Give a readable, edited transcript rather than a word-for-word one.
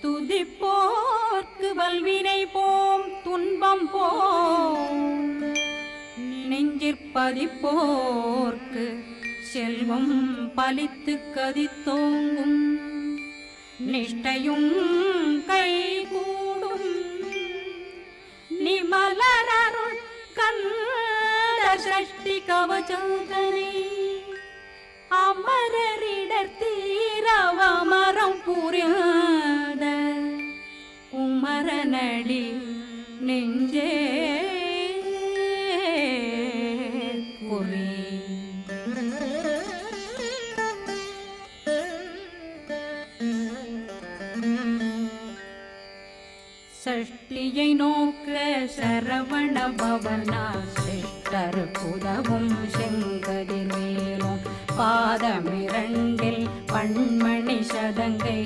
துதிப்போர்க்கு வல்வினை போம் துன்பம் போம் நெஞ்சிற்பதிப்போர்க்கு செல்வம் பலித்து கதித்தோங்கும் நிஷ்டையும் கைகூடும் நிமலரருள் கந்த சஷ்டி கவசந்தனை அமரரிடர் தீரவமரம் புரியாத குமரனடி நெஞ்சே குறி சஷ்டியை நோக்க சரவண பவனா சிஷ்டர் புதவும் செங்கதிர் மேலும் பாதமிரண்டில் பண்மணி சதங்கை